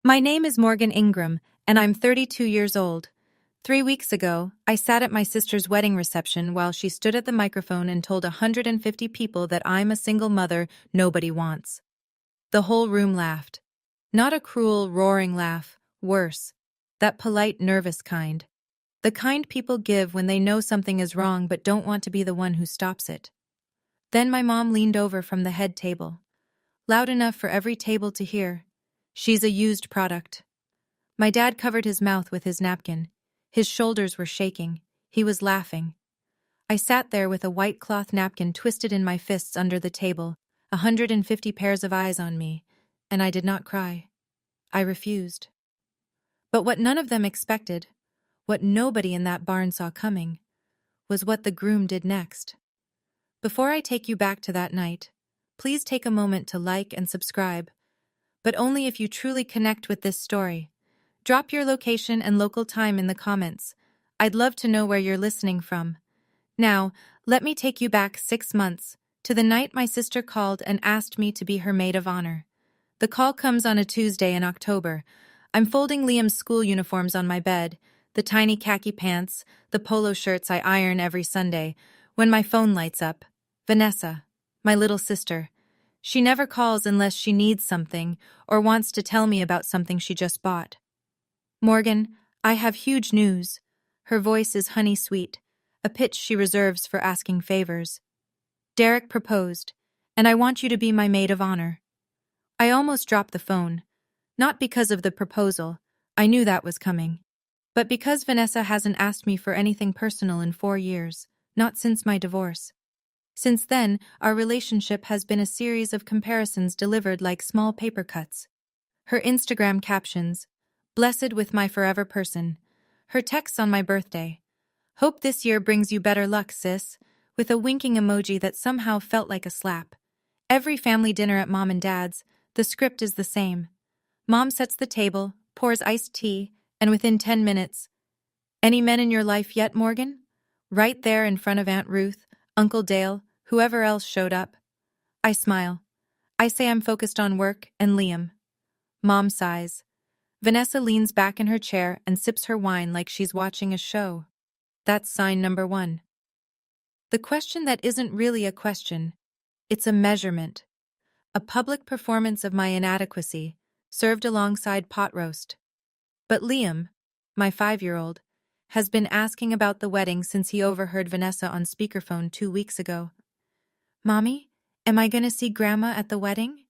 My name is Morgan Ingram, and I'm 32 years old. 3 weeks ago, I sat at my sister's wedding reception while she stood at the microphone and told 150 people that I'm a single mother nobody wants. The whole room laughed. Not a cruel, roaring laugh, worse. That polite, nervous kind. The kind people give when they know something is wrong but don't want to be the one who stops it. Then my mom leaned over from the head table. Loud enough for every table to hear. She's a used product. My dad covered his mouth with his napkin. His shoulders were shaking. He was laughing. I sat there with a white cloth napkin twisted in my fists under the table, 150 pairs of eyes on me, and I did not cry. I refused. But what none of them expected, what nobody in that barn saw coming, was what the groom did next. Before I take you back to that night, please take a moment to like and subscribe, but only if you truly connect with this story. Drop your location and local time in the comments. I'd love to know where you're listening from. Now, let me take you back 6 months, to the night my sister called and asked me to be her maid of honor. The call comes on a Tuesday in October. I'm folding Liam's school uniforms on my bed, the tiny khaki pants, the polo shirts I iron every Sunday, when my phone lights up. Vanessa, my little sister. She never calls unless she needs something or wants to tell me about something she just bought. Morgan, I have huge news. Her voice is honey-sweet, a pitch she reserves for asking favors. Derek proposed, and I want you to be my maid of honor. I almost dropped the phone, not because of the proposal, I knew that was coming, but because Vanessa hasn't asked me for anything personal in 4 years, not since my divorce. Since then, our relationship has been a series of comparisons delivered like small paper cuts. Her Instagram captions, "Blessed with my forever person." Her texts on my birthday, "Hope this year brings you better luck, sis," with a winking emoji that somehow felt like a slap. Every family dinner at Mom and Dad's, the script is the same. Mom sets the table, pours iced tea, and within 10 minutes, "Any men in your life yet, Morgan?" Right there in front of Aunt Ruth, Uncle Dale, whoever else showed up. I smile. I say I'm focused on work and Liam. Mom sighs. Vanessa leans back in her chair and sips her wine like she's watching a show. That's sign number 1. The question that isn't really a question. It's a measurement. A public performance of my inadequacy, served alongside pot roast. But Liam, my 5-year-old, has been asking about the wedding since he overheard Vanessa on speakerphone 2 weeks ago. "Mommy, am I gonna see Grandma at the wedding?"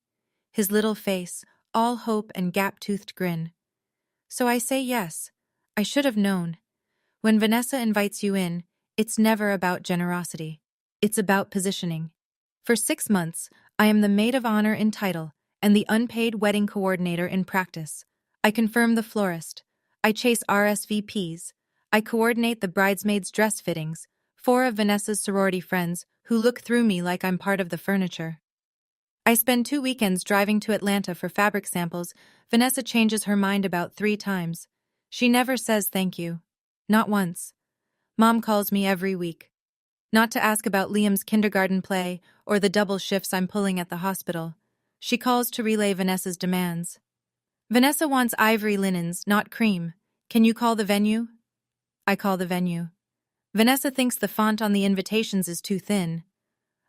His little face, all hope and gap-toothed grin. So I say yes. I should have known. When Vanessa invites you in, it's never about generosity. It's about positioning. For 6 months, I am the maid of honor in title and the unpaid wedding coordinator in practice. I confirm the florist. I chase RSVPs. I coordinate the bridesmaids' dress fittings, 4 of Vanessa's sorority friends who look through me like I'm part of the furniture. I spend 2 weekends driving to Atlanta for fabric samples. Vanessa changes her mind about 3 times. She never says thank you. Not once. Mom calls me every week. Not to ask about Liam's kindergarten play or the double shifts I'm pulling at the hospital. She calls to relay Vanessa's demands. "Vanessa wants ivory linens, not cream. Can you call the venue?" I call the venue. Vanessa thinks the font on the invitations is too thin.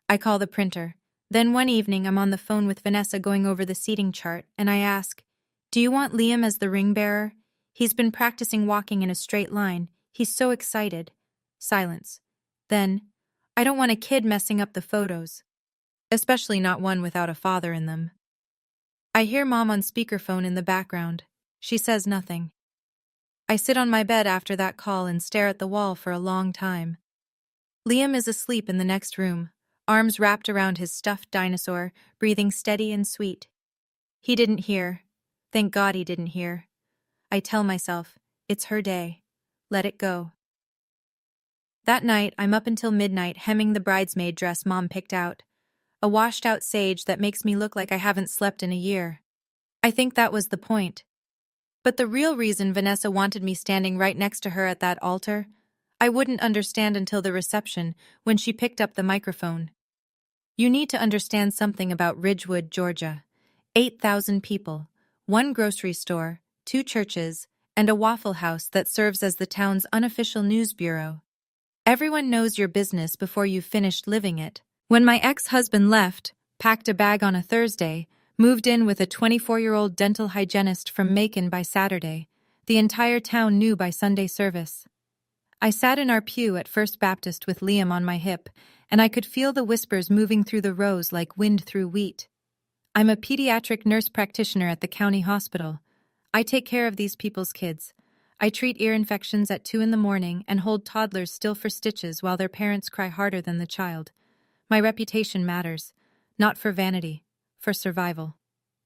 I call the printer. Then one evening I'm on the phone with Vanessa going over the seating chart, and I ask, "Do you want Liam as the ring bearer? He's been practicing walking in a straight line. He's so excited." Silence. Then, "I don't want a kid messing up the photos. Especially not one without a father in them." I hear Mom on speakerphone in the background. She says nothing. I sit on my bed after that call and stare at the wall for a long time. Liam is asleep in the next room, arms wrapped around his stuffed dinosaur, breathing steady and sweet. He didn't hear. Thank God he didn't hear. I tell myself, it's her day. Let it go. That night, I'm up until midnight hemming the bridesmaid dress Mom picked out. A washed-out sage that makes me look like I haven't slept in a year. I think that was the point. But the real reason Vanessa wanted me standing right next to her at that altar, I wouldn't understand until the reception, when she picked up the microphone. "You need to understand something about Ridgewood, Georgia. 8,000 people, one grocery store, two churches, and a Waffle House that serves as the town's unofficial news bureau. Everyone knows your business before you've finished living it. When my ex-husband left, packed a bag on a Thursday, moved in with a 24-year-old dental hygienist from Macon by Saturday, the entire town knew by Sunday service. I sat in our pew at First Baptist with Liam on my hip, and I could feel the whispers moving through the rows like wind through wheat. I'm a pediatric nurse practitioner at the county hospital. I take care of these people's kids. I treat ear infections at 2 in the morning and hold toddlers still for stitches while their parents cry harder than the child. My reputation matters, not for vanity, for survival.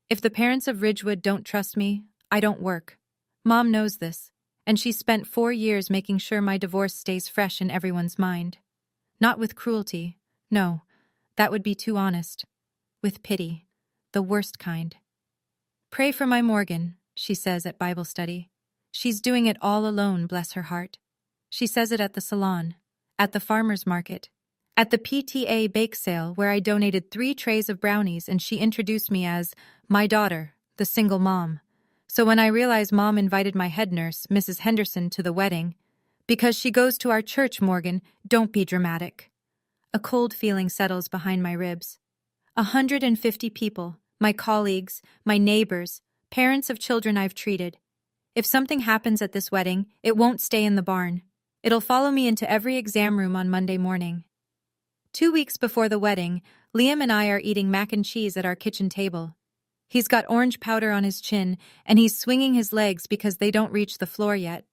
If the parents of Ridgewood don't trust me, I don't work. Mom knows this, and she spent 4 years making sure my divorce stays fresh in everyone's mind. Not with cruelty, no, that would be too honest. With pity, the worst kind. Pray for my Morgan, she says at Bible study. She's doing it all alone, bless her heart. She says it at the salon, at the farmer's market, at the PTA bake sale where I donated 3 trays of brownies and she introduced me as my daughter, the single mom. So when I realize Mom invited my head nurse, Mrs. Henderson, to the wedding, because she goes to our church, Morgan, don't be dramatic. A cold feeling settles behind my ribs. 150 people, my colleagues, my neighbors, parents of children I've treated. If something happens at this wedding, it won't stay in the barn. It'll follow me into every exam room on Monday morning. 2 weeks before the wedding, Liam and I are eating mac and cheese at our kitchen table. He's got orange powder on his chin, and he's swinging his legs because they don't reach the floor yet.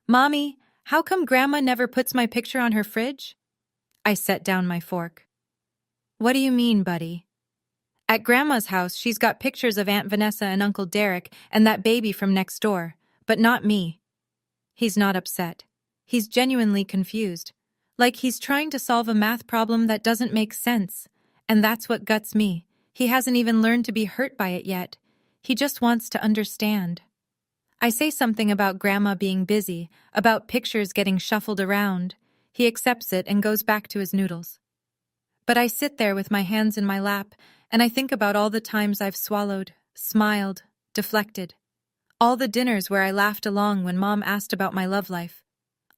Mommy, how come Grandma never puts my picture on her fridge? I set down my fork. What do you mean, buddy? At Grandma's house, she's got pictures of Aunt Vanessa and Uncle Derek and that baby from next door, but not me. He's not upset. He's genuinely confused. Like he's trying to solve a math problem that doesn't make sense. And that's what guts me. He hasn't even learned to be hurt by it yet. He just wants to understand. I say something about Grandma being busy, about pictures getting shuffled around. He accepts it and goes back to his noodles. But I sit there with my hands in my lap, and I think about all the times I've swallowed, smiled, deflected. All the dinners where I laughed along when Mom asked about my love life.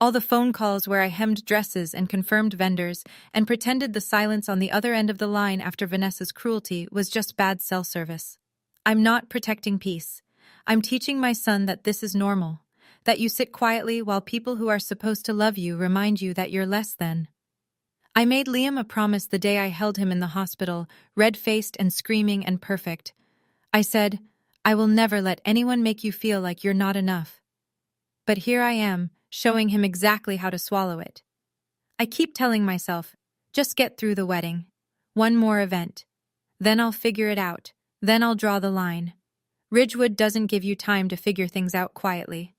All the phone calls where I hemmed dresses and confirmed vendors and pretended the silence on the other end of the line after Vanessa's cruelty was just bad cell service. I'm not protecting peace. I'm teaching my son that this is normal, that you sit quietly while people who are supposed to love you remind you that you're less than. I made Liam a promise the day I held him in the hospital, red-faced and screaming and perfect. I said, I will never let anyone make you feel like you're not enough. But here I am, showing him exactly how to swallow it. I keep telling myself, just get through the wedding. One more event. Then I'll figure it out. Then I'll draw the line. Ridgewood doesn't give you time to figure things out quietly.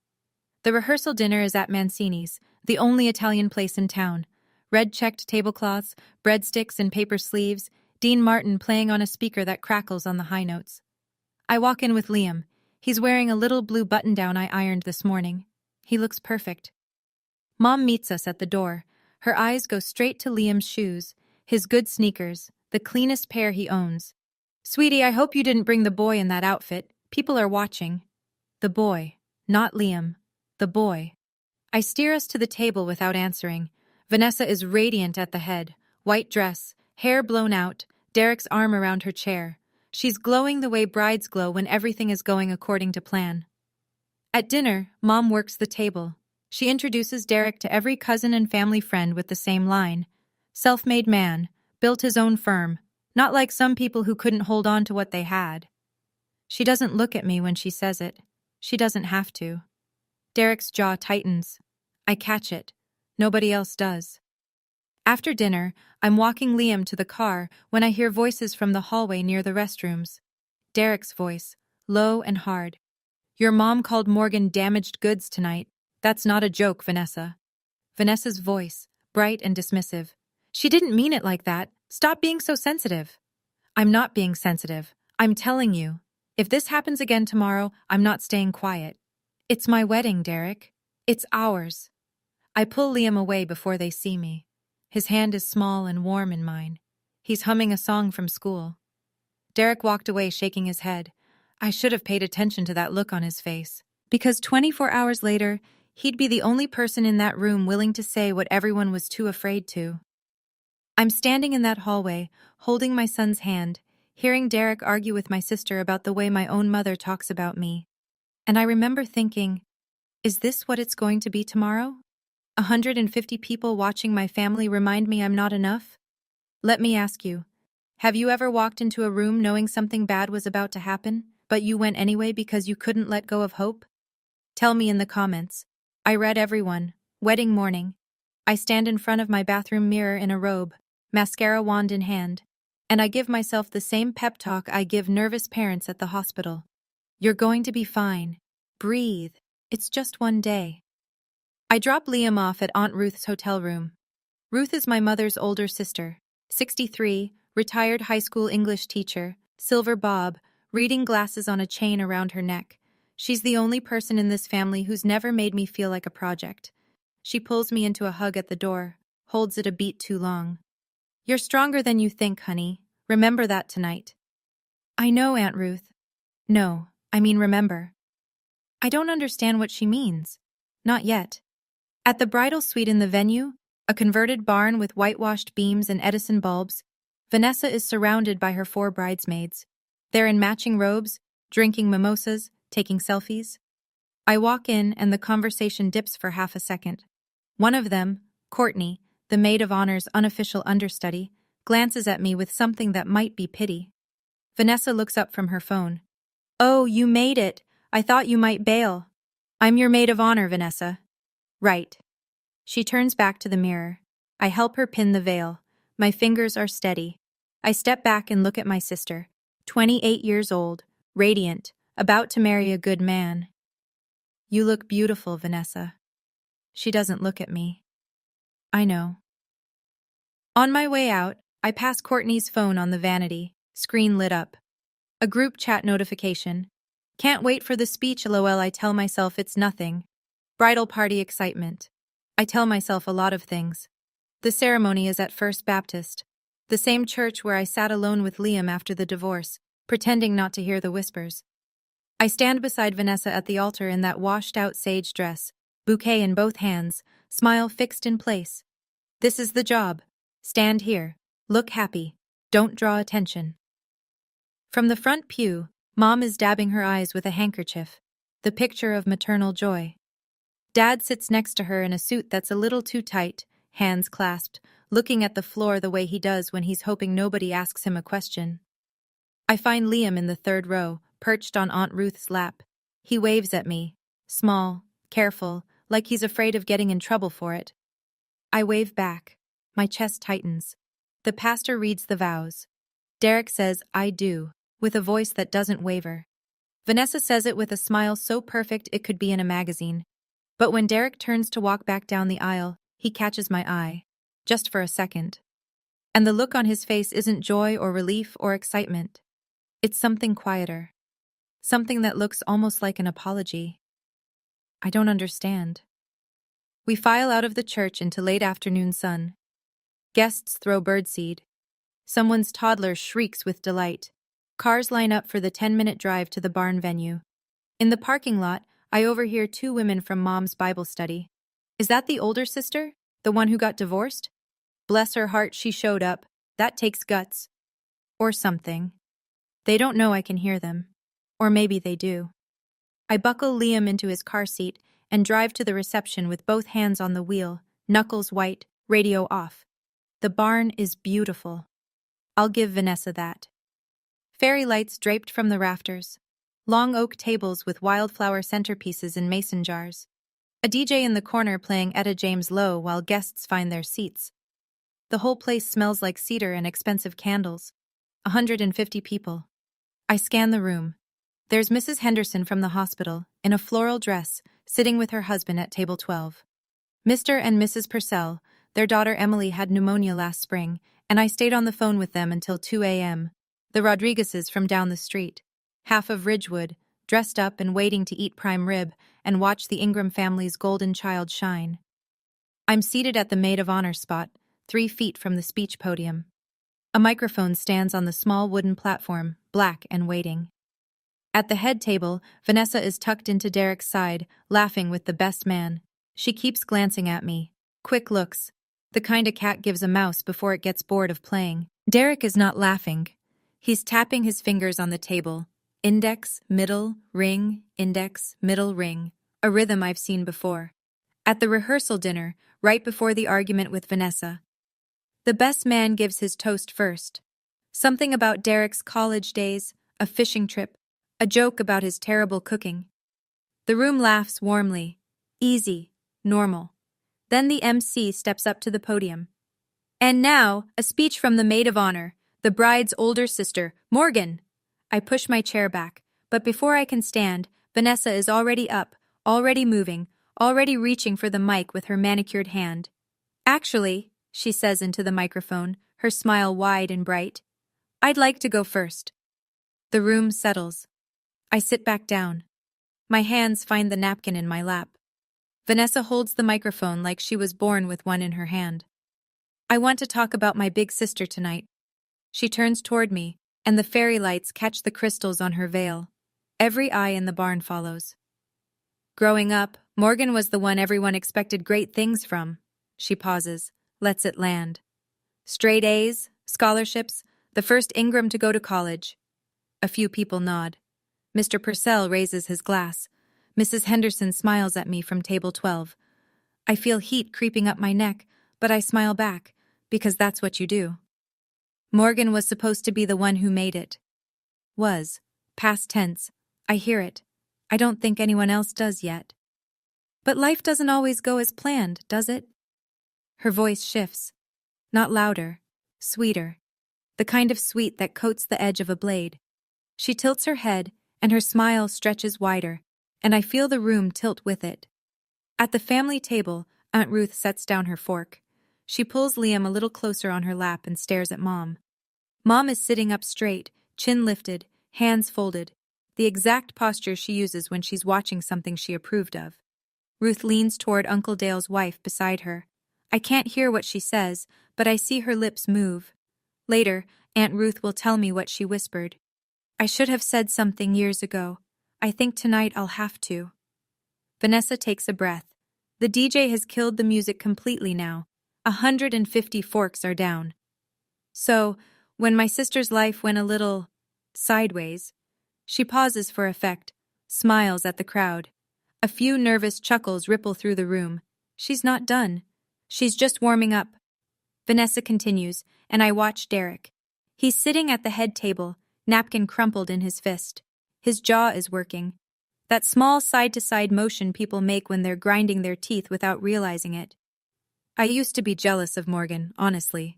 The rehearsal dinner is at Mancini's, the only Italian place in town. Red-checked tablecloths, breadsticks in paper sleeves, Dean Martin playing on a speaker that crackles on the high notes. I walk in with Liam. He's wearing a little blue button-down I ironed this morning. He looks perfect. Mom meets us at the door. Her eyes go straight to Liam's shoes, his good sneakers, the cleanest pair he owns. Sweetie, I hope you didn't bring the boy in that outfit. People are watching. The boy, not Liam. The boy. I steer us to the table without answering. Vanessa is radiant at the head, white dress, hair blown out, Derek's arm around her chair. She's glowing the way brides glow when everything is going according to plan. At dinner, Mom works the table. She introduces Derek to every cousin and family friend with the same line. Self-made man, built his own firm, not like some people who couldn't hold on to what they had. She doesn't look at me when she says it. She doesn't have to. Derek's jaw tightens. I catch it. Nobody else does. After dinner, I'm walking Liam to the car when I hear voices from the hallway near the restrooms. Derek's voice, low and hard. Your mom called Morgan damaged goods tonight. That's not a joke, Vanessa. Vanessa's voice, bright and dismissive. She didn't mean it like that. Stop being so sensitive. I'm not being sensitive. I'm telling you. If this happens again tomorrow, I'm not staying quiet. It's my wedding, Derek. It's ours. I pull Liam away before they see me. His hand is small and warm in mine. He's humming a song from school. Derek walked away shaking his head. I should have paid attention to that look on his face. Because 24 hours later, he'd be the only person in that room willing to say what everyone was too afraid to. I'm standing in that hallway, holding my son's hand, hearing Derek argue with my sister about the way my own mother talks about me. And I remember thinking, is this what it's going to be tomorrow? 150 people watching my family remind me I'm not enough? Let me ask you, have you ever walked into a room knowing something bad was about to happen, but you went anyway because you couldn't let go of hope? Tell me in the comments. I read everyone. Wedding morning. I stand in front of my bathroom mirror in a robe, mascara wand in hand, and I give myself the same pep talk I give nervous parents at the hospital. You're going to be fine. Breathe. It's just one day. I drop Liam off at Aunt Ruth's hotel room. Ruth is my mother's older sister, 63, retired high school English teacher, silver bob, reading glasses on a chain around her neck. She's the only person in this family who's never made me feel like a project. She pulls me into a hug at the door, holds it a beat too long. You're stronger than you think, honey. Remember that tonight. I know, Aunt Ruth. No, I mean remember. I don't understand what she means. Not yet. At the bridal suite in the venue, a converted barn with whitewashed beams and Edison bulbs, Vanessa is surrounded by her 4 bridesmaids. They're in matching robes, drinking mimosas, taking selfies. I walk in and the conversation dips for half a second. One of them, Courtney, the maid of honor's unofficial understudy, glances at me with something that might be pity. Vanessa looks up from her phone. Oh, you made it. I thought you might bail. I'm your maid of honor, Vanessa. Right. She turns back to the mirror. I help her pin the veil. My fingers are steady. I step back and look at my sister, 28 years old, radiant, about to marry a good man. You look beautiful, Vanessa. She doesn't look at me. I know. On my way out, I pass Courtney's phone on the vanity, screen lit up. A group chat notification. Can't wait for the speech, lol. I tell myself it's nothing. Bridal party excitement. I tell myself a lot of things. The ceremony is at First Baptist, the same church where I sat alone with Liam after the divorce, pretending not to hear the whispers. I stand beside Vanessa at the altar in that washed-out sage dress, bouquet in both hands, smile fixed in place. This is the job. Stand here. Look happy. Don't draw attention. From the front pew, Mom is dabbing her eyes with a handkerchief, the picture of maternal joy. Dad sits next to her in a suit that's a little too tight, hands clasped, looking at the floor the way he does when he's hoping nobody asks him a question. I find Liam in the 3rd row, perched on Aunt Ruth's lap. He waves at me, small, careful, like he's afraid of getting in trouble for it. I wave back. My chest tightens. The pastor reads the vows. Derek says, I do, with a voice that doesn't waver. Vanessa says it with a smile so perfect it could be in a magazine. But when Derek turns to walk back down the aisle, he catches my eye. Just for a second. And the look on his face isn't joy or relief or excitement. It's something quieter. Something that looks almost like an apology. I don't understand. We file out of the church into late afternoon sun. Guests throw birdseed. Someone's toddler shrieks with delight. Cars line up for the 10-minute drive to the barn venue. In the parking lot, I overhear 2 women from Mom's Bible study. Is that the older sister? The one who got divorced? Bless her heart, she showed up. That takes guts. Or something. They don't know I can hear them. Or maybe they do. I buckle Liam into his car seat and drive to the reception with both hands on the wheel, knuckles white, radio off. The barn is beautiful. I'll give Vanessa that. Fairy lights draped from the rafters. Long oak tables with wildflower centerpieces in mason jars. A DJ in the corner playing Etta James Lowe while guests find their seats. The whole place smells like cedar and expensive candles. 150 people. I scan the room. There's Mrs. Henderson from the hospital, in a floral dress, sitting with her husband at table 12. Mr. and Mrs. Purcell, their daughter Emily had pneumonia last spring, and I stayed on the phone with them until 2 a.m. The Rodriguezes from down the street. Half of Ridgewood, dressed up and waiting to eat prime rib and watch the Ingram family's golden child shine. I'm seated at the maid of honor spot, 3 feet from the speech podium. A microphone stands on the small wooden platform, black and waiting. At the head table, Vanessa is tucked into Derek's side, laughing with the best man. She keeps glancing at me. Quick looks. The kind a cat gives a mouse before it gets bored of playing. Derek is not laughing. He's tapping his fingers on the table. Index, middle, ring, index, middle, ring. A rhythm I've seen before. At the rehearsal dinner, right before the argument with Vanessa. The best man gives his toast first. Something about Derek's college days, a fishing trip, a joke about his terrible cooking. The room laughs warmly. Easy, normal. Then the MC steps up to the podium. And now, a speech from the maid of honor, the bride's older sister, Morgan. I push my chair back, but before I can stand, Vanessa is already up, already moving, already reaching for the mic with her manicured hand. Actually, she says into the microphone, her smile wide and bright, I'd like to go first. The room settles. I sit back down. My hands find the napkin in my lap. Vanessa holds the microphone like she was born with one in her hand. I want to talk about my big sister tonight. She turns toward me, and the fairy lights catch the crystals on her veil. Every eye in the barn follows. Growing up, Morgan was the one everyone expected great things from. She pauses, lets it land. Straight A's, scholarships, the first Ingram to go to college. A few people nod. Mr. Purcell raises his glass. Mrs. Henderson smiles at me from table 12. I feel heat creeping up my neck, but I smile back, because that's what you do. Morgan was supposed to be the one who made it. Was. Past tense. I hear it. I don't think anyone else does yet. But life doesn't always go as planned, does it? Her voice shifts. Not louder. Sweeter. The kind of sweet that coats the edge of a blade. She tilts her head, and her smile stretches wider, and I feel the room tilt with it. At the family table, Aunt Ruth sets down her fork. She pulls Liam a little closer on her lap and stares at Mom. Mom is sitting up straight, chin lifted, hands folded, the exact posture she uses when she's watching something she approved of. Ruth leans toward Uncle Dale's wife beside her. I can't hear what she says, but I see her lips move. Later, Aunt Ruth will tell me what she whispered. I should have said something years ago. I think tonight I'll have to. Vanessa takes a breath. The DJ has killed the music completely now. 150 forks are down. So, when my sister's life went a little sideways, she pauses for effect, smiles at the crowd. A few nervous chuckles ripple through the room. She's not done. She's just warming up. Vanessa continues, and I watch Derek. He's sitting at the head table, napkin crumpled in his fist. His jaw is working. That small side-to-side motion people make when they're grinding their teeth without realizing it. I used to be jealous of Morgan, honestly.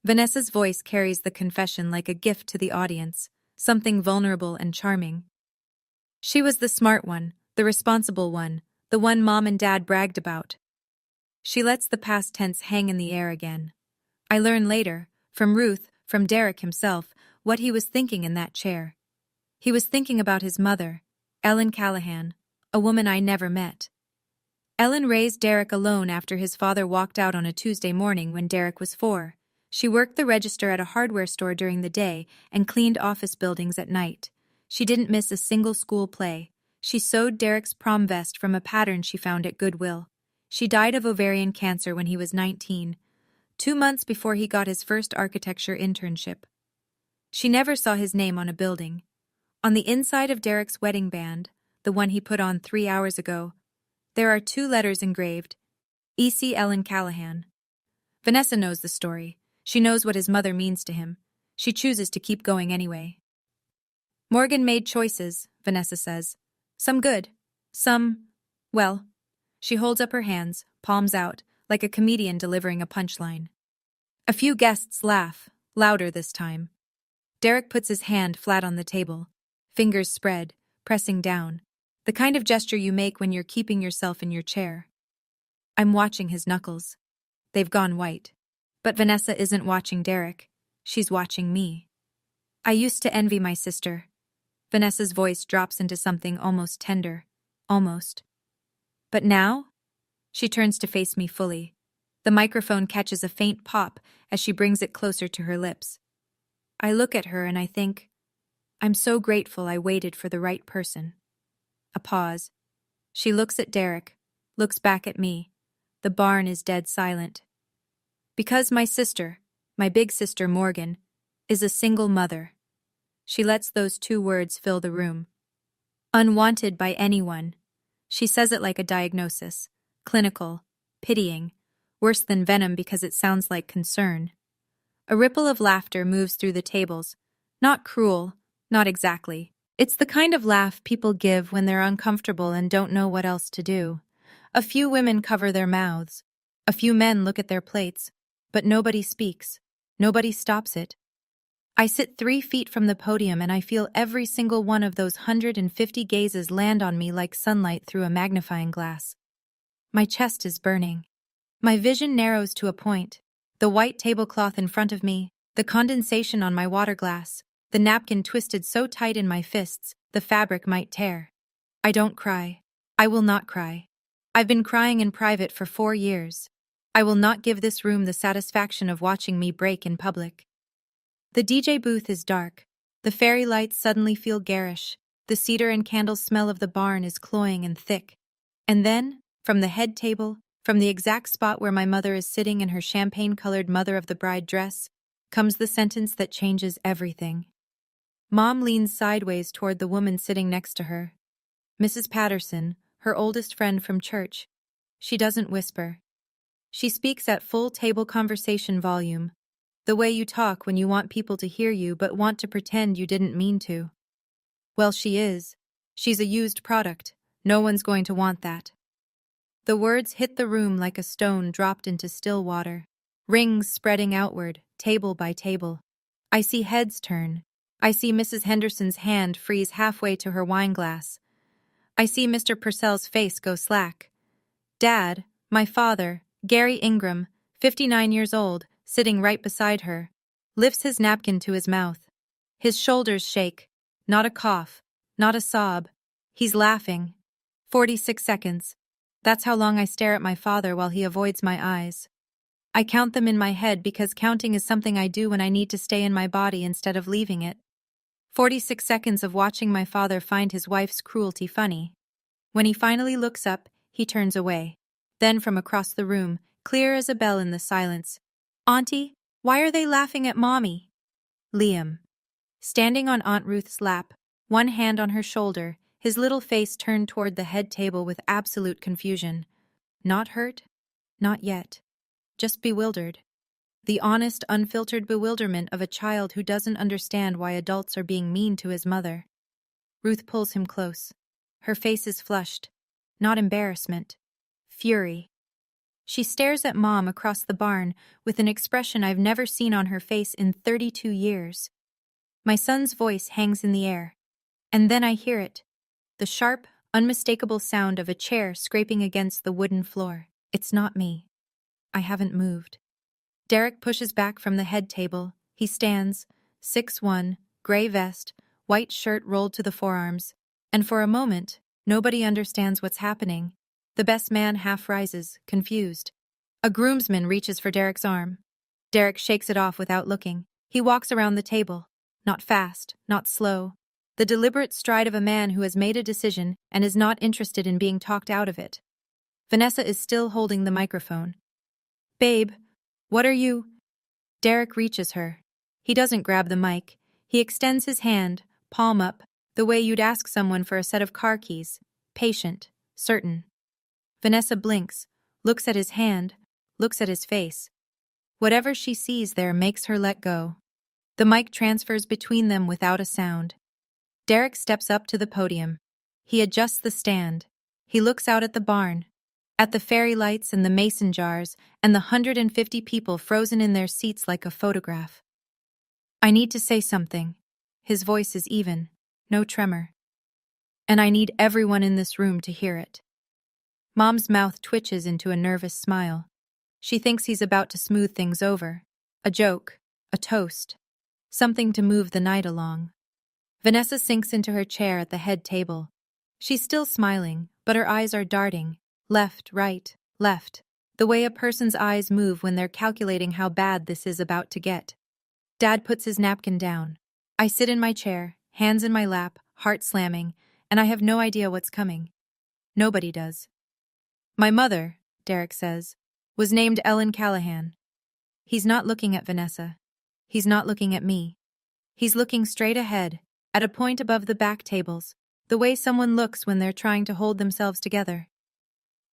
Vanessa's voice carries the confession like a gift to the audience, something vulnerable and charming. She was the smart one, the responsible one, the one Mom and Dad bragged about. She lets the past tense hang in the air again. I learn later, from Ruth, from Derek himself, what he was thinking in that chair. He was thinking about his mother, Ellen Callahan, a woman I never met. Ellen raised Derek alone after his father walked out on a Tuesday morning when Derek was 4. She worked the register at a hardware store during the day and cleaned office buildings at night. She didn't miss a single school play. She sewed Derek's prom vest from a pattern she found at Goodwill. She died of ovarian cancer when he was 19, 2 months before he got his first architecture internship. She never saw his name on a building. On the inside of Derek's wedding band, the one he put on 3 hours ago, there are 2 letters engraved, E.C. Ellen Callahan. Vanessa knows the story. She knows what his mother means to him. She chooses to keep going anyway. Morgan made choices, Vanessa says. Some good. Some, well. She holds up her hands, palms out, like a comedian delivering a punchline. A few guests laugh, louder this time. Derek puts his hand flat on the table, fingers spread, pressing down, the kind of gesture you make when you're keeping yourself in your chair. I'm watching his knuckles. They've gone white. But Vanessa isn't watching Derek. She's watching me. I used to envy my sister. Vanessa's voice drops into something almost tender. Almost. But now? She turns to face me fully. The microphone catches a faint pop as she brings it closer to her lips. I look at her and I think, I'm so grateful I waited for the right person. A pause. She looks at Derek, looks back at me. The barn is dead silent. Because my sister, my big sister Morgan, is a single mother. She lets those two words fill the room. Unwanted by anyone. She says it like a diagnosis. Clinical, pitying, worse than venom because it sounds like concern. A ripple of laughter moves through the tables. Not cruel, not exactly. It's the kind of laugh people give when they're uncomfortable and don't know what else to do. A few women cover their mouths. A few men look at their plates. But nobody speaks. Nobody stops it. I sit 3 feet from the podium and I feel every single one of those 150 gazes land on me like sunlight through a magnifying glass. My chest is burning. My vision narrows to a point. The white tablecloth in front of me, the condensation on my water glass, the napkin twisted so tight in my fists, the fabric might tear. I don't cry. I will not cry. I've been crying in private for 4 years. I will not give this room the satisfaction of watching me break in public. The DJ booth is dark. The fairy lights suddenly feel garish. The cedar and candle smell of the barn is cloying and thick. And then, from the head table, from the exact spot where my mother is sitting in her champagne-colored mother of the bride dress, comes the sentence that changes everything. Mom leans sideways toward the woman sitting next to her. Mrs. Patterson, her oldest friend from church. She doesn't whisper. She speaks at full table conversation volume, the way you talk when you want people to hear you but want to pretend you didn't mean to. Well, she is. She's a used product. No one's going to want that. The words hit the room like a stone dropped into still water, rings spreading outward, table by table. I see heads turn. I see Mrs. Henderson's hand freeze halfway to her wine glass. I see Mr. Purcell's face go slack. Dad, my father, Gary Ingram, 59 years old, sitting right beside her, lifts his napkin to his mouth. His shoulders shake. Not a cough, not a sob. He's laughing. 46 seconds. That's how long I stare at my father while he avoids my eyes. I count them in my head because counting is something I do when I need to stay in my body instead of leaving it. 46 seconds of watching my father find his wife's cruelty funny. When he finally looks up, he turns away. Then from across the room, clear as a bell in the silence, "Auntie, why are they laughing at Mommy?" Liam. Standing on Aunt Ruth's lap, one hand on her shoulder, his little face turned toward the head table with absolute confusion. Not hurt? Not yet. Just bewildered. The honest, unfiltered bewilderment of a child who doesn't understand why adults are being mean to his mother. Ruth pulls him close. Her face is flushed. Not embarrassment. Fury. She stares at Mom across the barn with an expression I've never seen on her face in 32 years. My son's voice hangs in the air. And then I hear it. The sharp, unmistakable sound of a chair scraping against the wooden floor. It's not me. I haven't moved. Derek pushes back from the head table. He stands, 6'1", gray vest, white shirt rolled to the forearms. And for a moment, nobody understands what's happening. The best man half rises, confused. A groomsman reaches for Derek's arm. Derek shakes it off without looking. He walks around the table. Not fast, not slow. The deliberate stride of a man who has made a decision and is not interested in being talked out of it. Vanessa is still holding the microphone. "Babe, what are you?" Derek reaches her. He doesn't grab the mic. He extends his hand, palm up, the way you'd ask someone for a set of car keys. Patient, certain. Vanessa blinks, looks at his hand, looks at his face. Whatever she sees there makes her let go. The mic transfers between them without a sound. Derek steps up to the podium. He adjusts the stand. He looks out at the barn, at the fairy lights and the mason jars and the 150 people frozen in their seats like a photograph. "I need to say something." His voice is even, no tremor. "And I need everyone in this room to hear it." Mom's mouth twitches into a nervous smile. She thinks he's about to smooth things over. A joke, a toast, something to move the night along. Vanessa sinks into her chair at the head table. She's still smiling, but her eyes are darting. Left, right, left. The way a person's eyes move when they're calculating how bad this is about to get. Dad puts his napkin down. I sit in my chair, hands in my lap, heart slamming, and I have no idea what's coming. Nobody does. My mother, Derek says, was named Ellen Callahan. He's not looking at Vanessa. He's not looking at me. He's looking straight ahead, at a point above the back tables, the way someone looks when they're trying to hold themselves together.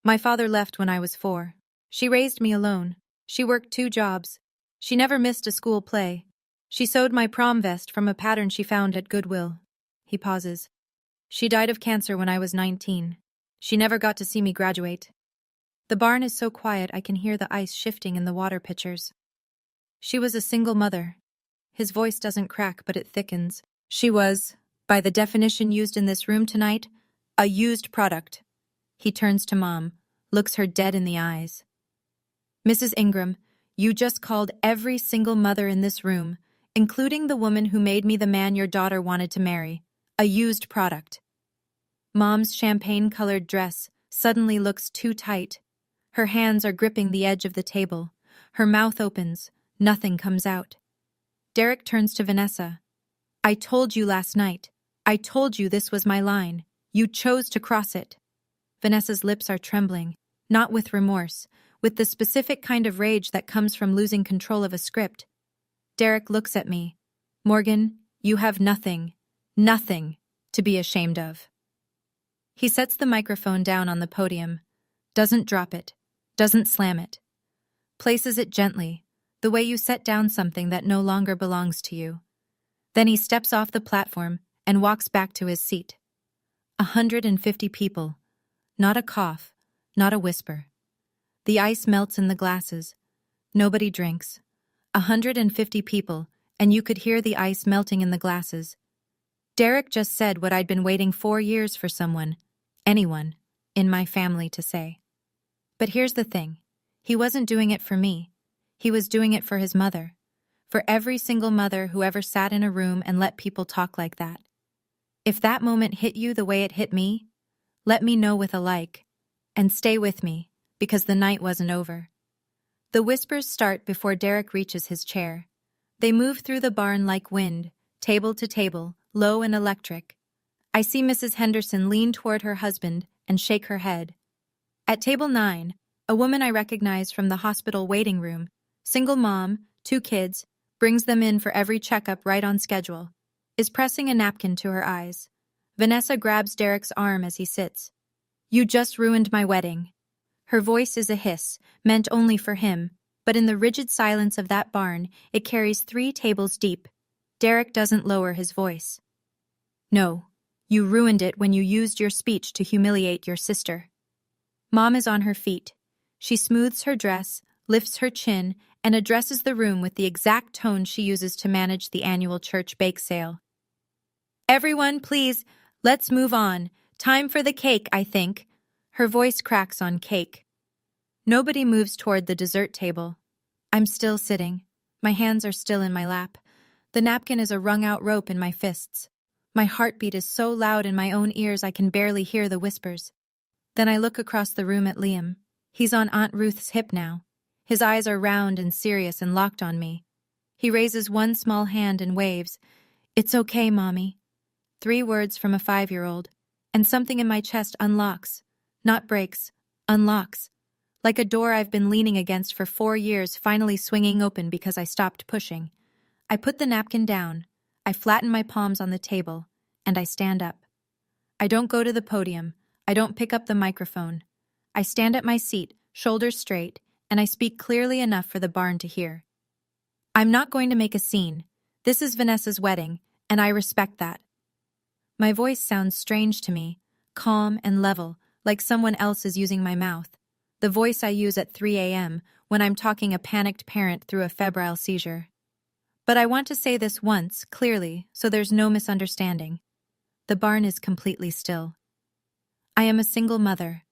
My father left when I was 4. She raised me alone. She worked 2 jobs. She never missed a school play. She sewed my prom vest from a pattern she found at Goodwill. He pauses. She died of cancer when I was 19. She never got to see me graduate. The barn is so quiet I can hear the ice shifting in the water pitchers. She was a single mother. His voice doesn't crack, but it thickens. She was, by the definition used in this room tonight, a used product. He turns to Mom, looks her dead in the eyes. Mrs. Ingram, you just called every single mother in this room, including the woman who made me the man your daughter wanted to marry, a used product. Mom's champagne-colored dress suddenly looks too tight. Her hands are gripping the edge of the table. Her mouth opens. Nothing comes out. Derek turns to Vanessa. I told you last night. I told you this was my line. You chose to cross it. Vanessa's lips are trembling, not with remorse, with the specific kind of rage that comes from losing control of a script. Derek looks at me. Morgan, you have nothing to be ashamed of. He sets the microphone down on the podium, doesn't drop it, doesn't slam it, places it gently, the way you set down something that no longer belongs to you. Then he steps off the platform and walks back to his seat. 150 people. Not a cough, not a whisper. The ice melts in the glasses. Nobody drinks. 150 people, and you could hear the ice melting in the glasses. Derek just said what I'd been waiting 4 years for someone, anyone, in my family to say. But here's the thing. He wasn't doing it for me. He was doing it for his mother. For every single mother who ever sat in a room and let people talk like that. If that moment hit you the way it hit me, let me know with a like. And stay with me, because the night wasn't over. The whispers start before Derek reaches his chair. They move through the barn like wind, table to table, low and electric. I see Mrs. Henderson lean toward her husband and shake her head. At table 9, a woman I recognize from the hospital waiting room, single mom, 2 kids, brings them in for every checkup right on schedule, is pressing a napkin to her eyes. Vanessa grabs Derek's arm as he sits. You just ruined my wedding. Her voice is a hiss, meant only for him, but in the rigid silence of that barn, it carries 3 tables deep. Derek doesn't lower his voice. No, you ruined it when you used your speech to humiliate your sister. Mom is on her feet. She smooths her dress, lifts her chin, and addresses the room with the exact tone she uses to manage the annual church bake sale. Everyone, please, let's move on. Time for the cake, I think. Her voice cracks on cake. Nobody moves toward the dessert table. I'm still sitting. My hands are still in my lap. The napkin is a wrung-out rope in my fists. My heartbeat is so loud in my own ears I can barely hear the whispers. Then I look across the room at Liam. He's on Aunt Ruth's hip now. His eyes are round and serious and locked on me. He raises one small hand and waves. It's okay, Mommy. 3 words from a 5-year-old, and something in my chest unlocks. Not breaks, unlocks. Like a door I've been leaning against for 4 years finally swinging open because I stopped pushing. I put the napkin down. I flatten my palms on the table, and I stand up. I don't go to the podium. I don't pick up the microphone. I stand at my seat, shoulders straight, and I speak clearly enough for the barn to hear. I'm not going to make a scene. This is Vanessa's wedding, and I respect that. My voice sounds strange to me, calm and level, like someone else is using my mouth. The voice I use at 3 a.m. when I'm talking a panicked parent through a febrile seizure. But I want to say this once, clearly, so there's no misunderstanding. The barn is completely still. I am a single mother.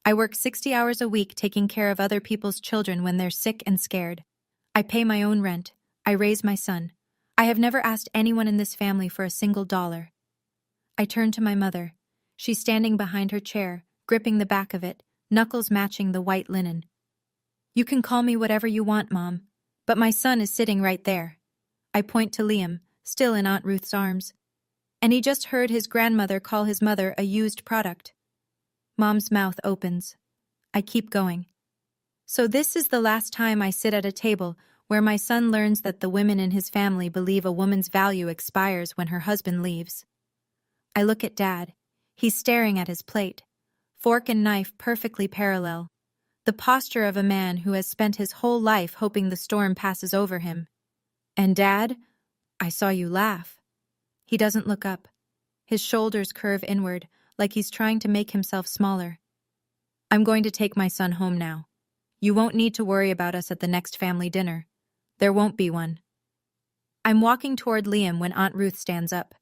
I work 60 hours a week taking care of other people's children when they're sick and scared. I pay my own rent. I raise my son. I have never asked anyone in this family for a single dollar. I turn to my mother. She's standing behind her chair, gripping the back of it, knuckles matching the white linen. You can call me whatever you want, Mom, but my son is sitting right there. I point to Liam, still in Aunt Ruth's arms. And he just heard his grandmother call his mother a used product. Mom's mouth opens. I keep going. So this is the last time I sit at a table where my son learns that the women in his family believe a woman's value expires when her husband leaves. I look at Dad. He's staring at his plate. Fork and knife perfectly parallel. The posture of a man who has spent his whole life hoping the storm passes over him. And Dad, I saw you laugh. He doesn't look up. His shoulders curve inward, like he's trying to make himself smaller. I'm going to take my son home now. You won't need to worry about us at the next family dinner. There won't be one. I'm walking toward Liam when Aunt Ruth stands up.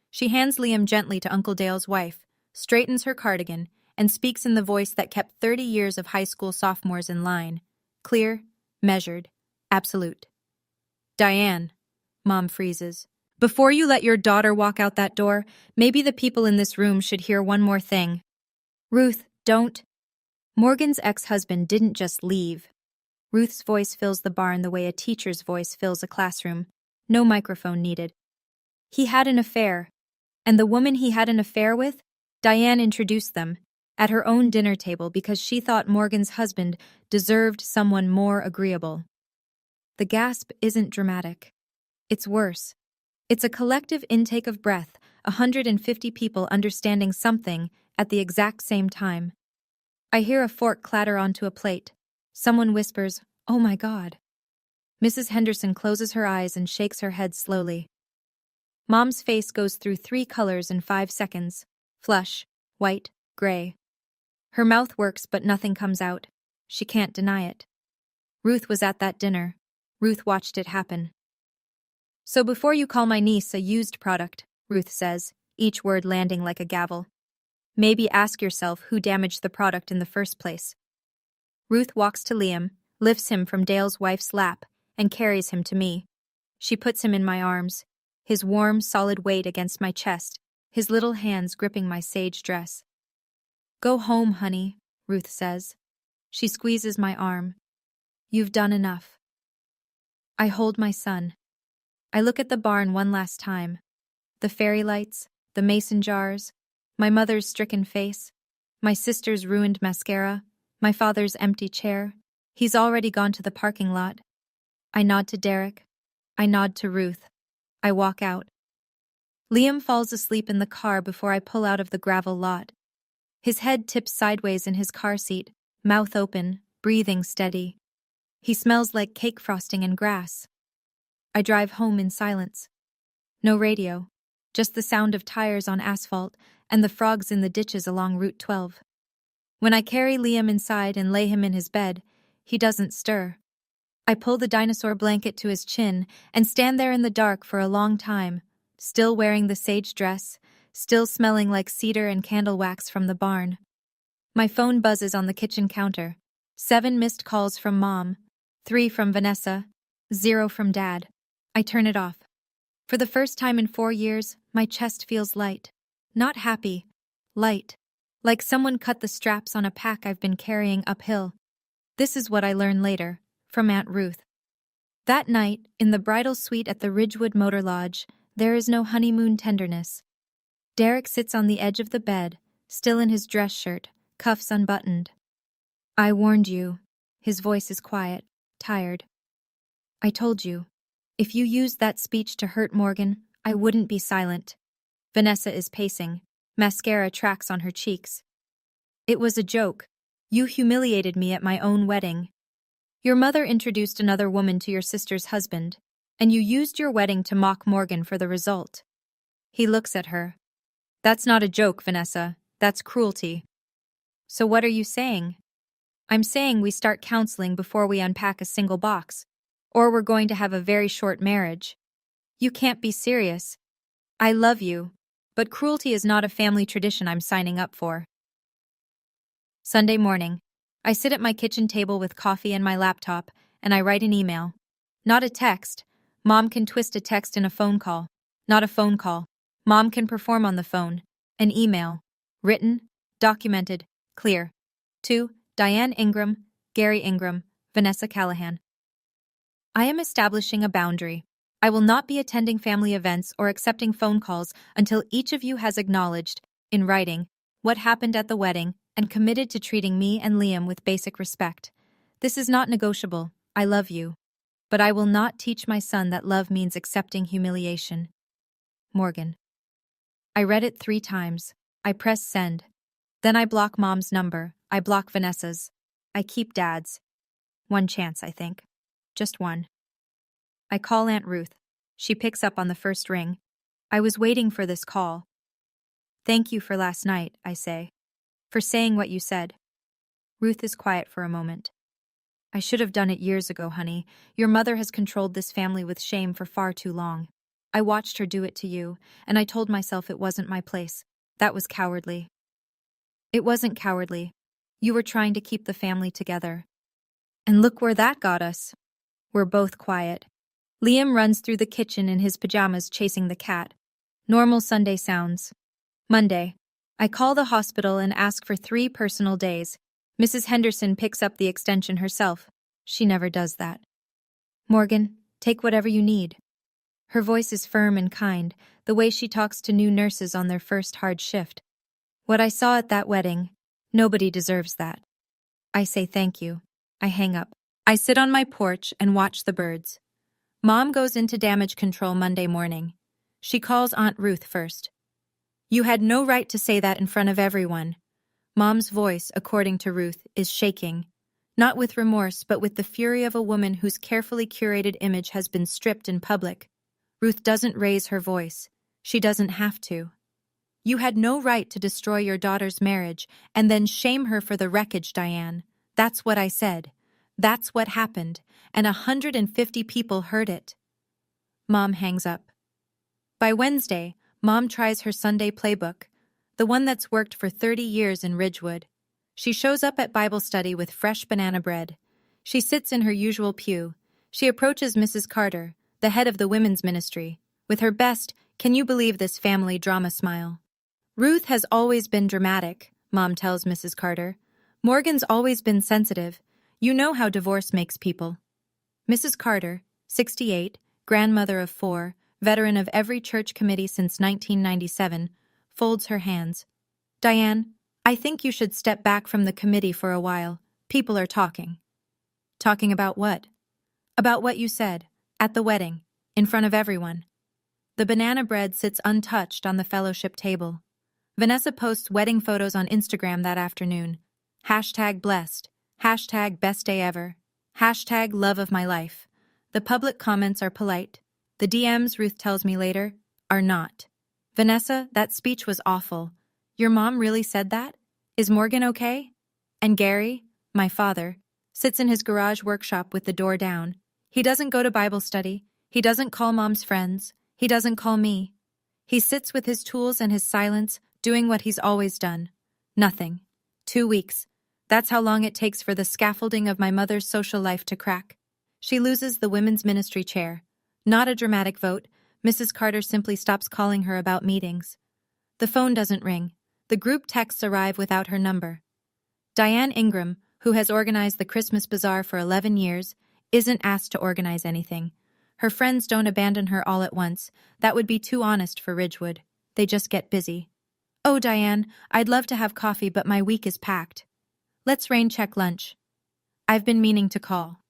She hands Liam gently to Uncle Dale's wife, straightens her cardigan, and speaks in the voice that kept 30 years of high school sophomores in line. Clear, measured, absolute. Diane, Mom freezes. Before you let your daughter walk out that door, maybe the people in this room should hear one more thing. Ruth, don't. Morgan's ex-husband didn't just leave. Ruth's voice fills the barn the way a teacher's voice fills a classroom. No microphone needed. He had an affair. And the woman he had an affair with? Diane introduced them, at her own dinner table because she thought Morgan's husband deserved someone more agreeable. The gasp isn't dramatic. It's worse. It's a collective intake of breath, 150 people understanding something at the exact same time. I hear a fork clatter onto a plate. Someone whispers, "Oh my God." Mrs. Henderson closes her eyes and shakes her head slowly. Mom's face goes through 3 colors in 5 seconds. Flush, white, gray. Her mouth works but nothing comes out. She can't deny it. Ruth was at that dinner. Ruth watched it happen. So before you call my niece a used product, Ruth says, each word landing like a gavel, maybe ask yourself who damaged the product in the first place. Ruth walks to Liam, lifts him from Dale's wife's lap, and carries him to me. She puts him in my arms, his warm, solid weight against my chest, his little hands gripping my sage dress. Go home, honey, Ruth says. She squeezes my arm. You've done enough. I hold my son. I look at the barn one last time. The fairy lights, the mason jars, my mother's stricken face, my sister's ruined mascara, my father's empty chair. He's already gone to the parking lot. I nod to Derek. I nod to Ruth. I walk out. Liam falls asleep in the car before I pull out of the gravel lot. His head tips sideways in his car seat, mouth open, breathing steady. He smells like cake frosting and grass. I drive home in silence. No radio, just the sound of tires on asphalt and the frogs in the ditches along Route 12. When I carry Liam inside and lay him in his bed, he doesn't stir. I pull the dinosaur blanket to his chin and stand there in the dark for a long time, still wearing the sage dress, still smelling like cedar and candle wax from the barn. My phone buzzes on the kitchen counter. 7 missed calls from Mom, 3 from Vanessa, 0 from Dad. I turn it off. For the first time in 4 years, my chest feels light. Not happy, light. Like someone cut the straps on a pack I've been carrying uphill. This is what I learn later, from Aunt Ruth. That night, in the bridal suite at the Ridgewood Motor Lodge, there is no honeymoon tenderness. Derek sits on the edge of the bed, still in his dress shirt, cuffs unbuttoned. I warned you. His voice is quiet, tired. I told you. If you used that speech to hurt Morgan, I wouldn't be silent. Vanessa is pacing. Mascara tracks on her cheeks. It was a joke. You humiliated me at my own wedding. Your mother introduced another woman to your sister's husband, and you used your wedding to mock Morgan for the result. He looks at her. That's not a joke, Vanessa. That's cruelty. So what are you saying? I'm saying we start counseling before we unpack a single box, or we're going to have a very short marriage. You can't be serious. I love you, but cruelty is not a family tradition I'm signing up for. Sunday morning. I sit at my kitchen table with coffee and my laptop, and I write an email. Not a text. Mom can twist a text in a phone call. Not a phone call. Mom can perform on the phone. An email. Written, documented, clear. To Diane Ingram, Gary Ingram, Vanessa Callahan. I am establishing a boundary. I will not be attending family events or accepting phone calls until each of you has acknowledged, in writing, what happened at the wedding and committed to treating me and Liam with basic respect. This is not negotiable. I love you. But I will not teach my son that love means accepting humiliation. Morgan. I read it 3 times. I press send. Then I block Mom's number. I block Vanessa's. I keep Dad's. One chance, I think. Just one. I call Aunt Ruth. She picks up on the first ring. I was waiting for this call. Thank you for last night, I say. For saying what you said. Ruth is quiet for a moment. I should have done it years ago, honey. Your mother has controlled this family with shame for far too long. I watched her do it to you, and I told myself it wasn't my place. That was cowardly. It wasn't cowardly. You were trying to keep the family together. And look where that got us. We're both quiet. Liam runs through the kitchen in his pajamas chasing the cat. Normal Sunday sounds. Monday. I call the hospital and ask for 3 personal days. Mrs. Henderson picks up the extension herself. She never does that. Morgan, take whatever you need. Her voice is firm and kind, the way she talks to new nurses on their first hard shift. What I saw at that wedding, nobody deserves that. I say thank you. I hang up. I sit on my porch and watch the birds. Mom goes into damage control Monday morning. She calls Aunt Ruth first. You had no right to say that in front of everyone. Mom's voice, according to Ruth, is shaking. Not with remorse, but with the fury of a woman whose carefully curated image has been stripped in public. Ruth doesn't raise her voice. She doesn't have to. You had no right to destroy your daughter's marriage and then shame her for the wreckage, Diane. That's what I said. That's what happened, and 150 people heard it. Mom hangs up. By Wednesday, Mom tries her Sunday playbook, the one that's worked for 30 years in Ridgewood. She shows up at Bible study with fresh banana bread. She sits in her usual pew. She approaches Mrs. Carter, the head of the women's ministry, with her best, can you believe this family drama smile. Ruth has always been dramatic, Mom tells Mrs. Carter. Morgan's always been sensitive. You know how divorce makes people. Mrs. Carter, 68, grandmother of 4, veteran of every church committee since 1997, folds her hands. Diane, I think you should step back from the committee for a while. People are talking. Talking about what? About what you said, at the wedding, in front of everyone. The banana bread sits untouched on the fellowship table. Vanessa posts wedding photos on Instagram that afternoon. #blessed. #best day ever. #love of my life. The public comments are polite. The DMs, Ruth tells me later, are not. Vanessa, that speech was awful. Your mom really said that? Is Morgan okay? And Gary, my father, sits in his garage workshop with the door down. He doesn't go to Bible study. He doesn't call Mom's friends. He doesn't call me. He sits with his tools and his silence, doing what he's always done. Nothing. 2 weeks. That's how long it takes for the scaffolding of my mother's social life to crack. She loses the women's ministry chair. Not a dramatic vote. Mrs. Carter simply stops calling her about meetings. The phone doesn't ring. The group texts arrive without her number. Diane Ingram, who has organized the Christmas Bazaar for 11 years, isn't asked to organize anything. Her friends don't abandon her all at once. That would be too honest for Ridgewood. They just get busy. Oh, Diane, I'd love to have coffee, but my week is packed. Let's rain check lunch. I've been meaning to call.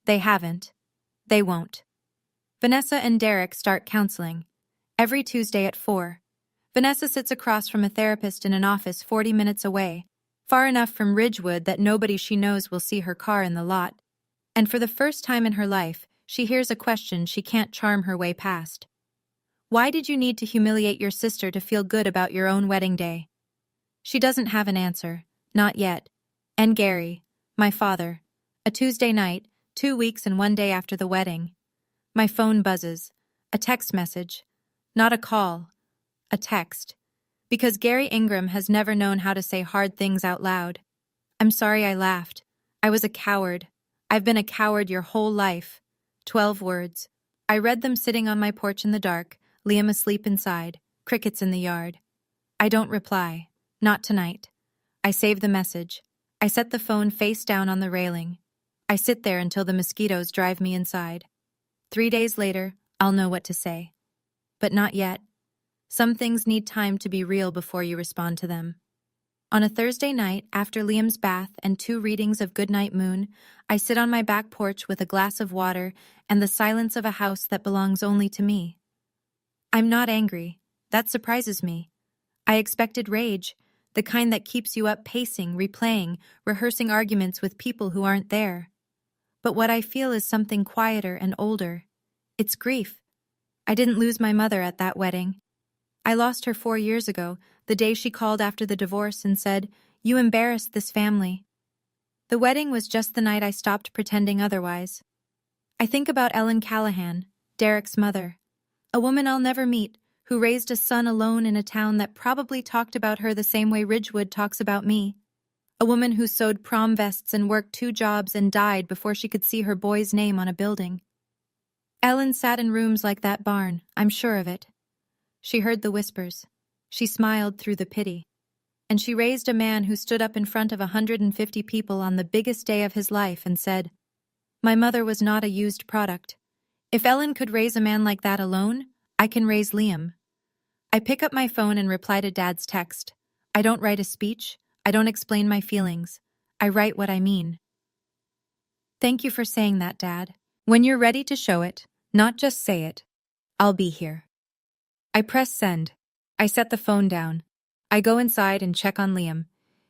They haven't. They won't. Vanessa and Derek start counseling. Every Tuesday at 4. Vanessa sits across from a therapist in an office 40 minutes away, far enough from Ridgewood that nobody she knows will see her car in the lot. And for the first time in her life, she hears a question she can't charm her way past. Why did you need to humiliate your sister to feel good about your own wedding day? She doesn't have an answer. Not yet. And Gary, my father. A Tuesday night, 2 weeks and 1 day after the wedding. My phone buzzes. A text message. Not a call. A text. Because Gary Ingram has never known how to say hard things out loud. I'm sorry I laughed. I was a coward. I've been a coward your whole life. 12 words. I read them sitting on my porch in the dark, Liam asleep inside, crickets in the yard. I don't reply. Not tonight. I save the message. I set the phone face down on the railing. I sit there until the mosquitoes drive me inside. 3 days later, I'll know what to say. But not yet. Some things need time to be real before you respond to them. On a Thursday night, after Liam's bath and 2 readings of Goodnight Moon, I sit on my back porch with a glass of water and the silence of a house that belongs only to me. I'm not angry. That surprises me. I expected rage, the kind that keeps you up pacing, replaying, rehearsing arguments with people who aren't there. But what I feel is something quieter and older. It's grief. I didn't lose my mother at that wedding. I lost her 4 years ago, the day she called after the divorce and said, "You embarrassed this family." The wedding was just the night I stopped pretending otherwise. I think about Ellen Callahan, Derek's mother, a woman I'll never meet, who raised a son alone in a town that probably talked about her the same way Ridgewood talks about me. A woman who sewed prom vests and worked 2 jobs and died before she could see her boy's name on a building. Ellen sat in rooms like that barn, I'm sure of it. She heard the whispers. She smiled through the pity. And she raised a man who stood up in front of 150 people on the biggest day of his life and said, "My mother was not a used product. If Ellen could raise a man like that alone, I can raise Liam." I pick up my phone and reply to Dad's text. I don't write a speech. I don't explain my feelings. I write what I mean. Thank you for saying that, Dad. When you're ready to show it, not just say it, I'll be here. I press send. I set the phone down. I go inside and check on Liam.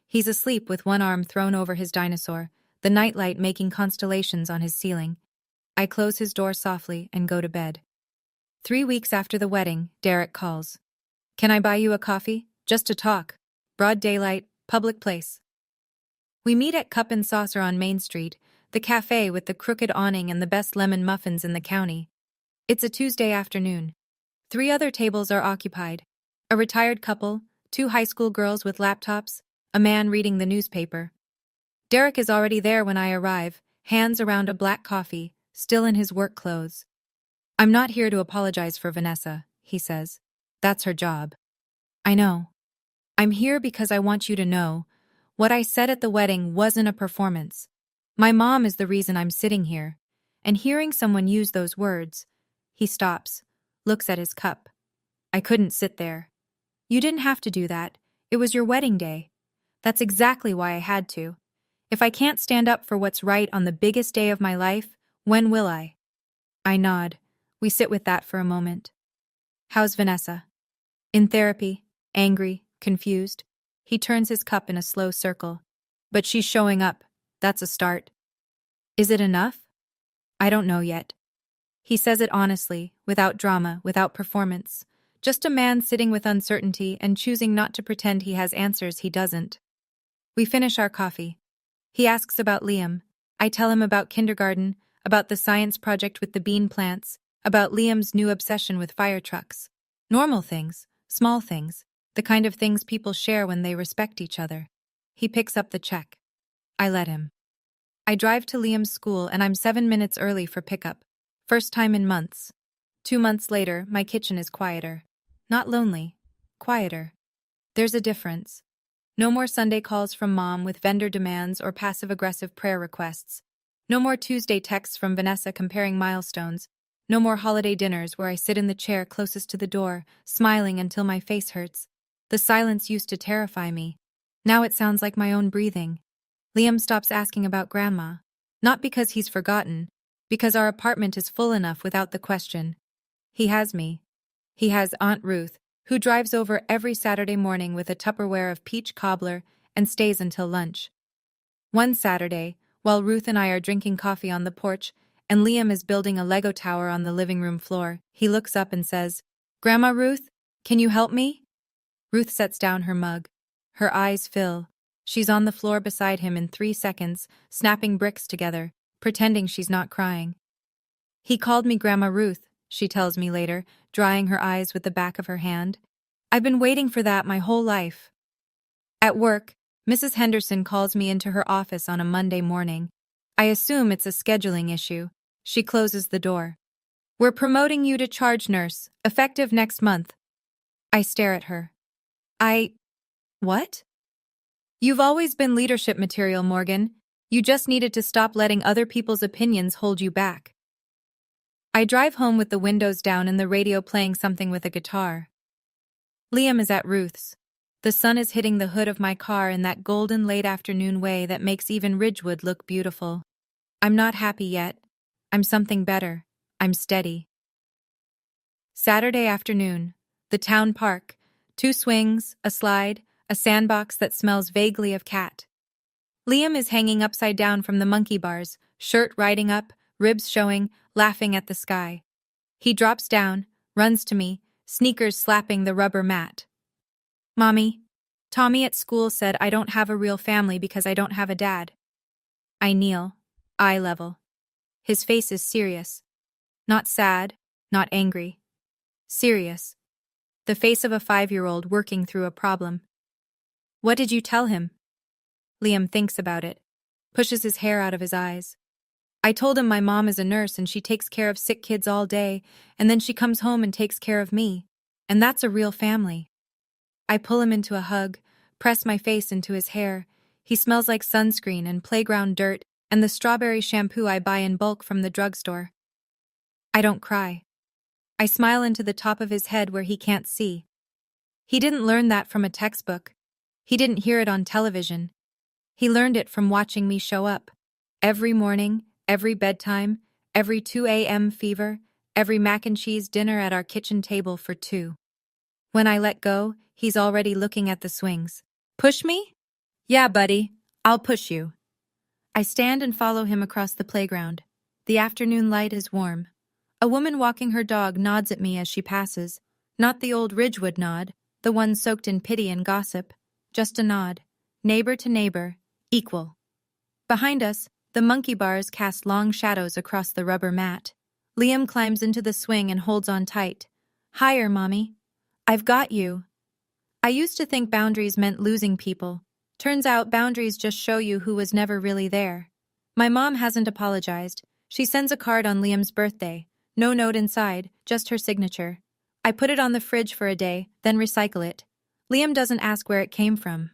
He's asleep with one arm thrown over his dinosaur, the nightlight making constellations on his ceiling. I close his door softly and go to bed. 3 weeks after the wedding, Derek calls. "Can I buy you a coffee? Just to talk. Broad daylight, public place." We meet at Cup and Saucer on Main Street, the cafe with the crooked awning and the best lemon muffins in the county. It's a Tuesday afternoon. 3 other tables are occupied. A retired couple, 2 high school girls with laptops, a man reading the newspaper. Derek is already there when I arrive, hands around a black coffee, still in his work clothes. "I'm not here to apologize for Vanessa," he says. "That's her job." "I know. I'm here because I want you to know, what I said at the wedding wasn't a performance. My mom is the reason I'm sitting here." And hearing someone use those words, he stops, looks at his cup. "I couldn't sit there." "You didn't have to do that. It was your wedding day." "That's exactly why I had to. If I can't stand up for what's right on the biggest day of my life, when will I?" I nod. We sit with that for a moment. "How's Vanessa?" "In therapy, angry, confused." He turns his cup in a slow circle. "But she's showing up. That's a start." "Is it enough?" "I don't know yet." He says it honestly, without drama, without performance. Just a man sitting with uncertainty and choosing not to pretend he has answers he doesn't. We finish our coffee. He asks about Liam. I tell him about kindergarten, about the science project with the bean plants, about Liam's new obsession with fire trucks. Normal things, small things, the kind of things people share when they respect each other. He picks up the check. I let him. I drive to Liam's school and I'm 7 minutes early for pickup. First time in months. 2 months later, my kitchen is quieter. Not lonely. Quieter. There's a difference. No more Sunday calls from Mom with vendor demands or passive-aggressive prayer requests. No more Tuesday texts from Vanessa comparing milestones. No more holiday dinners where I sit in the chair closest to the door, smiling until my face hurts. The silence used to terrify me. Now it sounds like my own breathing. Liam stops asking about Grandma. Not because he's forgotten, because our apartment is full enough without the question. He has me. He has Aunt Ruth, who drives over every Saturday morning with a Tupperware of peach cobbler and stays until lunch. One Saturday, while Ruth and I are drinking coffee on the porch and Liam is building a Lego tower on the living room floor, he looks up and says, "Grandma Ruth, can you help me?" Ruth sets down her mug. Her eyes fill. She's on the floor beside him in 3 seconds, snapping bricks together, pretending she's not crying. "He called me Grandma Ruth," she tells me later, drying her eyes with the back of her hand. "I've been waiting for that my whole life." At work, Mrs. Henderson calls me into her office on a Monday morning. I assume it's a scheduling issue. She closes the door. "We're promoting you to charge nurse, effective next month." I stare at her. What? "You've always been leadership material, Morgan. You just needed to stop letting other people's opinions hold you back." I drive home with the windows down and the radio playing something with a guitar. Liam is at Ruth's. The sun is hitting the hood of my car in that golden late afternoon way that makes even Ridgewood look beautiful. I'm not happy yet. I'm something better. I'm steady. Saturday afternoon. The town park. 2 swings, a slide, a sandbox that smells vaguely of cat. Liam is hanging upside down from the monkey bars, shirt riding up, ribs showing, laughing at the sky. He drops down, runs to me, sneakers slapping the rubber mat. Mommy, Tommy at school said I don't have a real family because I don't have a dad. I kneel, eye level. His face is serious. Not sad, not angry. Serious. The face of a 5-year-old working through a problem. What did you tell him? Liam thinks about it, pushes his hair out of his eyes. I told him my mom is a nurse and she takes care of sick kids all day, and then she comes home and takes care of me. And that's a real family. I pull him into a hug, press my face into his hair. He smells like sunscreen and playground dirt and the strawberry shampoo I buy in bulk from the drugstore. I don't cry. I smile into the top of his head where he can't see. He didn't learn that from a textbook. He didn't hear it on television. He learned it from watching me show up. Every morning, every bedtime, every 2 a.m. fever, every mac and cheese dinner at our kitchen table for 2. When I let go, he's already looking at the swings. Push me? Yeah, buddy, I'll push you. I stand and follow him across the playground. The afternoon light is warm. A woman walking her dog nods at me as she passes. Not the old Ridgewood nod, the one soaked in pity and gossip. Just a nod. Neighbor to neighbor. Equal. Behind us, the monkey bars cast long shadows across the rubber mat. Liam climbs into the swing and holds on tight. Higher, Mommy. I've got you. I used to think boundaries meant losing people. Turns out boundaries just show you who was never really there. My mom hasn't apologized. She sends a card on Liam's birthday. No note inside, just her signature. I put it on the fridge for a day, then recycle it. Liam doesn't ask where it came from.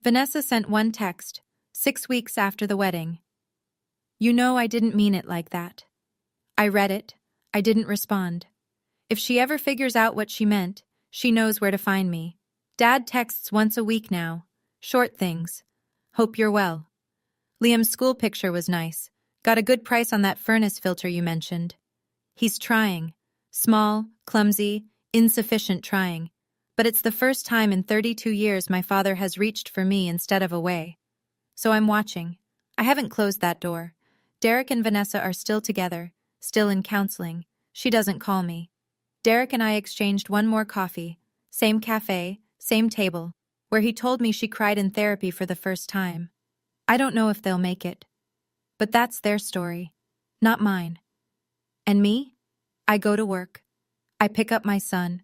Vanessa sent one text, 6 weeks after the wedding. You know I didn't mean it like that. I read it. I didn't respond. If she ever figures out what she meant, she knows where to find me. Dad texts once a week now. Short things. Hope you're well. Liam's school picture was nice. Got a good price on that furnace filter you mentioned. He's trying. Small, clumsy, insufficient trying. But it's the first time in 32 years my father has reached for me instead of away. So I'm watching. I haven't closed that door. Derek and Vanessa are still together, still in counseling. She doesn't call me. Derek and I exchanged one more coffee. Same cafe, same table, where he told me she cried in therapy for the first time. I don't know if they'll make it. But that's their story, not mine. And me? I go to work. I pick up my son.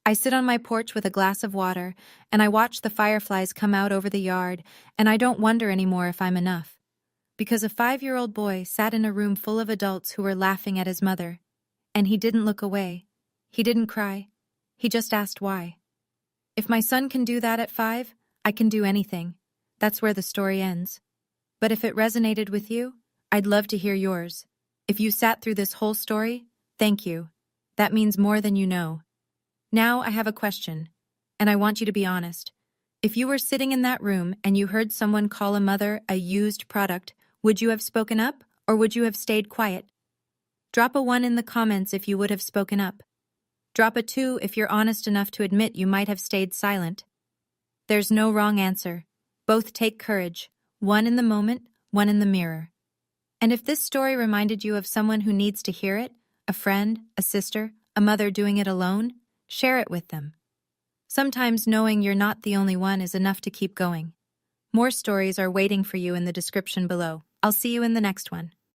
I sit on my porch with a glass of water, and I watch the fireflies come out over the yard, and I don't wonder anymore if I'm enough. Because a 5-year-old boy sat in a room full of adults who were laughing at his mother, and he didn't look away. He didn't cry. He just asked why. If my son can do that at 5, I can do anything. That's where the story ends. But if it resonated with you, I'd love to hear yours. If you sat through this whole story, thank you. That means more than you know. Now I have a question, and I want you to be honest. If you were sitting in that room and you heard someone call a mother a used product, would you have spoken up, or would you have stayed quiet? Drop a 1 in the comments if you would have spoken up. Drop a 2 if you're honest enough to admit you might have stayed silent. There's no wrong answer. Both take courage, 1 in the moment, 1 in the mirror. And if this story reminded you of someone who needs to hear it, a friend, a sister, a mother doing it alone, share it with them. Sometimes knowing you're not the only one is enough to keep going. More stories are waiting for you in the description below. I'll see you in the next one.